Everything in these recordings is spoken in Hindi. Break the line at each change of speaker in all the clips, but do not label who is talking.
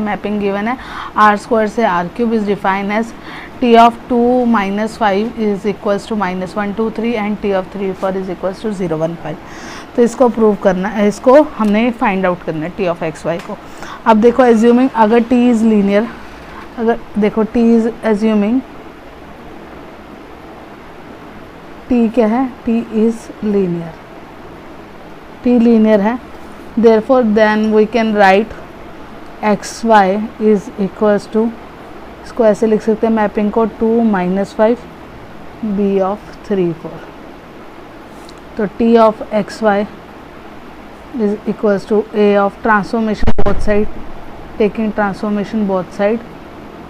मैपिंग गिवन है, आर स्क्वायर से R cube is define as T of 2 - 5 is equals to -123 and T of 3 4 is equals to 015। तो इसको प्रूव करना है, इसको हमने फाइंड आउट करना है टी ऑफ एक्स वाई को। अब देखो एज्यूमिंग अगर टी इज़ लीनियर, अगर देखो टी इज़ एज्यूमिंग टी क्या है, T is linear, T linear है, therefore then we can write x Y is equals to, इसको ऐसे लिख सकते हैं मैपिंग को 2 - 5 बी ऑफ 3 4। तो T of X Y is equals to A of transformation both side, taking transformation both side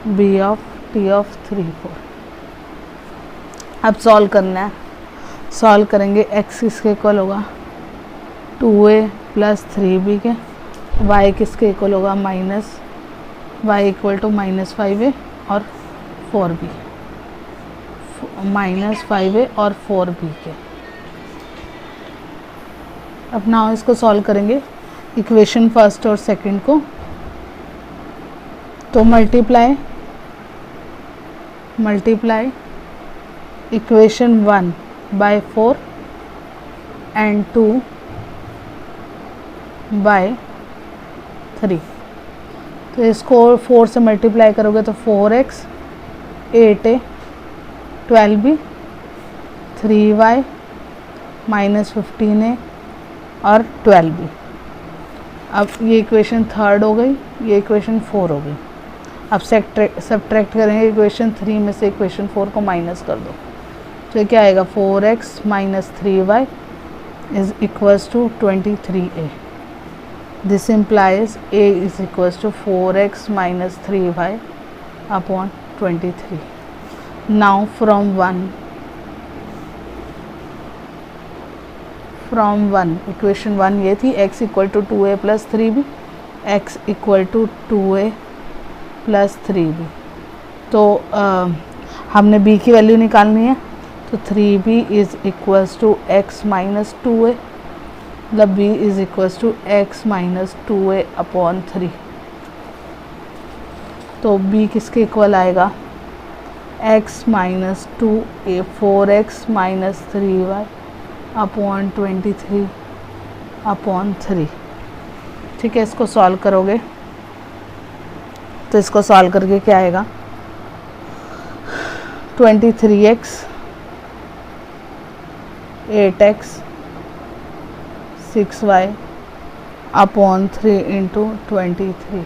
B of T of 3 4। अब सॉल्व करना है, सॉल्व करेंगे x किसके इक्वल होगा 2a + 3b के, y किसके इक्वल होगा y इक्वल टू -5a और 4b, -5a और 4b के। अब नाउ इसको सॉल्व करेंगे इक्वेशन फर्स्ट और सेकंड को। तो multiply equation 1 by 4 and 2 by 3। तो इसको 4 से मल्टीप्लाई करोगे तो 4x 8a 12b 3y -15a और 12b। अब ये इक्वेशन थर्ड हो गई, ये इक्वेशन 4 हो गई। अब सब्ट्रैक्ट करेंगे इक्वेशन 3 में से इक्वेशन 4 को माइनस कर दो, तो क्या आएगा 4x - 3y is equals to 23a। This implies a is equals to 4x - 3y upon 23। Now from 1 equation 1 ये थी x equal to 2a + 3b, x equal to 2a + 3b। तो हमने b की वैल्यू निकालनी है, तो 3b is equals to x - 2a, मतलब b is equals to x - 2a upon 3। तो b किसके इक्वल आएगा x - 2a 4x - 3y upon 23 upon 3। ठीक है, इसको सॉल्व करोगे तो इसको सॉल्व करके क्या आएगा 23x 8x 6y upon 3 into 23।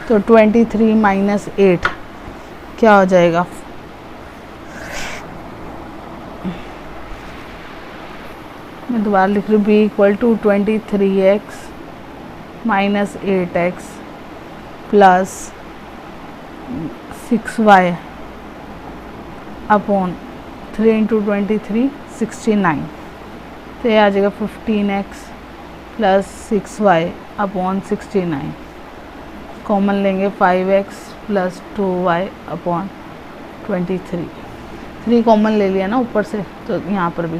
तो 23 - 8 क्या हो जाएगा, मैं दोबारा लिख रही हूँ, b equal to 23x - 8x plus 6y upon 3 into 23 69। तो ये आ जाएगा 15x plus 6y upon 69। Common लेंगे 5x plus 2y upon 23। 3 common ले लिया ना ऊपर से, तो यहाँ पर भी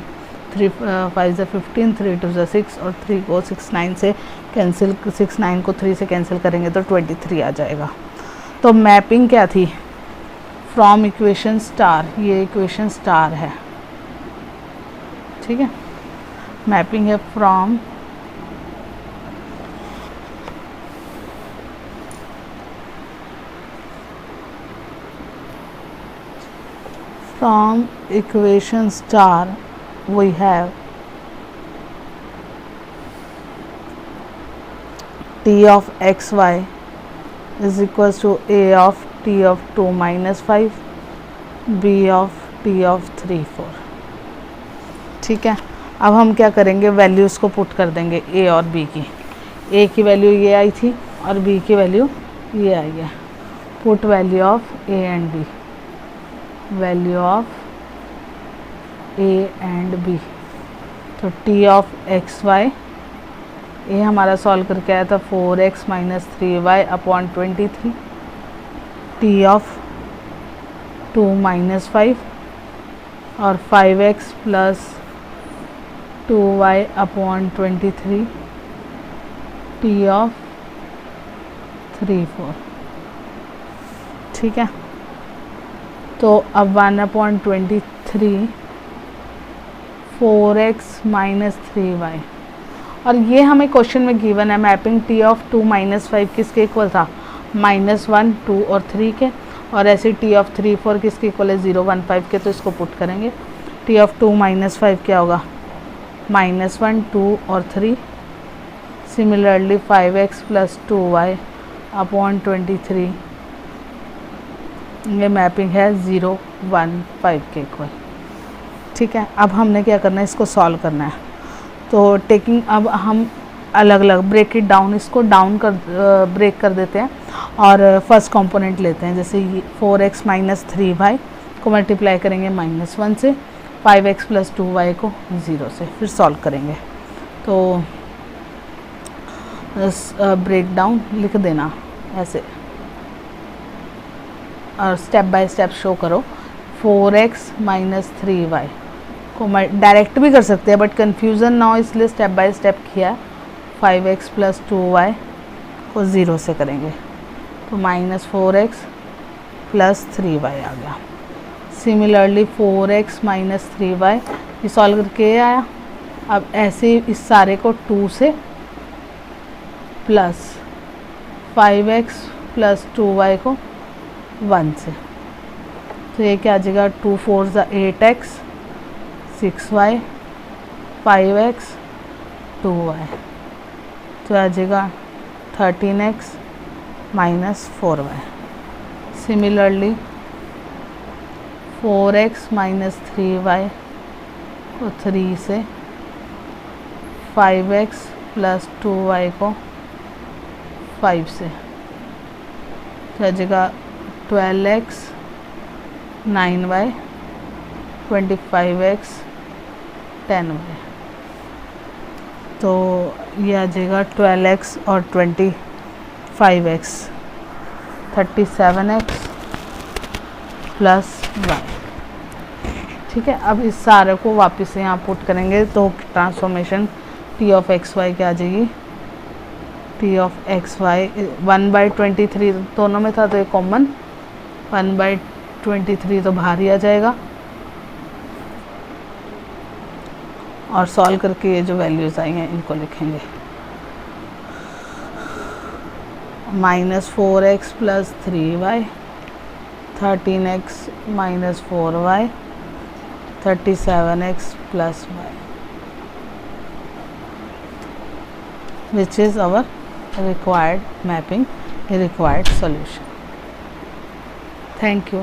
3 5 = 15, 3 2 = 6 और 3 को 69 से कैंसिल, 69 को 3 से कैंसिल करेंगे तो 23 आ जाएगा। तो मैपिंग क्या थी फ्रॉम इक्वेशन स्टार, ये इक्वेशन स्टार है, ठीक है। मैपिंग है from equation star we have t of xy is equals to a of t of 2 - 5 b of t of 3 4। ठीक है, अब हम क्या करेंगे, वैल्यूज़ को पुट कर देंगे a और b की। a की वैल्यू ये आई थी और b की वैल्यू ये आई है। Put value of a and b, value of a and b। तो t ऑफ एक्स वाई, ये हमारा सॉल्व करके आया था 4x - 3y upon 23, t of 2 - 5 और 5x plus 2y upon 23, t of 3 4। ठीक है, तो अब 1/23 4x माइनस 3y, और ये हमें क्वेश्चन में गिवन है मैपिंग t ऑफ 2 माइनस 5 किसके इक्वल था, -1 2 और 3 के, और ऐसे t ऑफ 3 4 किसके इक्वल है 0 1 5 के, तो इसको पुट करेंगे। t ऑफ 2 माइनस 5 क्या होगा, -1 2 और 3, similarly 5x plus 2y upon 23, ये मैपिंग है 0 1 5 के इक्वल। ठीक है, अब हमने क्या करना है, इसको सॉल्व करना है। तो टेकिंग, अब हम अलग अलग ब्रेक इट डाउन, इसको डाउन कर ब्रेक कर देते हैं और फर्स्ट कंपोनेंट लेते हैं। जैसे 4x माइनस 3y को मल्टीप्लाई करेंगे -1 से, 5x प्लस 2y को 0 से, फिर सॉल्व करेंगे। तो ब्रेक डाउन लिख देना ऐसे और स्टेप बाय स्टेप शो करो। 4x माइनस 3y को डायरेक्ट भी कर सकते हैं बट कन्फ्यूज़न ना हो इसलिए स्टेप बाय स्टेप किया। 5x प्लस 2y को 0 से करेंगे तो -4x प्लस 3y आ गया। सिमिलरली 4x माइनस 3y ये सॉल्व करके आया। अब ऐसे इस सारे को 2 से प्लस 5x प्लस 2y को 1 से, तो ये क्या आ जाएगा, 2 4 8x 6y 5x 2y, तो आ जाएगा 13x minus 4y। Similarly 4x minus 3y को 3 से, 5x प्लस 2y को 5 से, तो आ जाएगा 12x 9y 25x 10y, तो ये आ जाएगा 12x और 25x 37x प्लस y। ठीक है, अब इस सारे को वापस से यहाँ पुट करेंगे तो transformation t of X Y क्या आ जाएगी, t ऑफ एक्स वाई 1/23 दोनों में था तो ये कॉमन 1/23 तो बाहर ही आ जाएगा, और सॉल्व करके ये जो वैल्यूज़ आई हैं इनको लिखेंगे। -4x plus 3y 13x minus 4y 37x plus y, which is our required mapping, required solution. Thank you.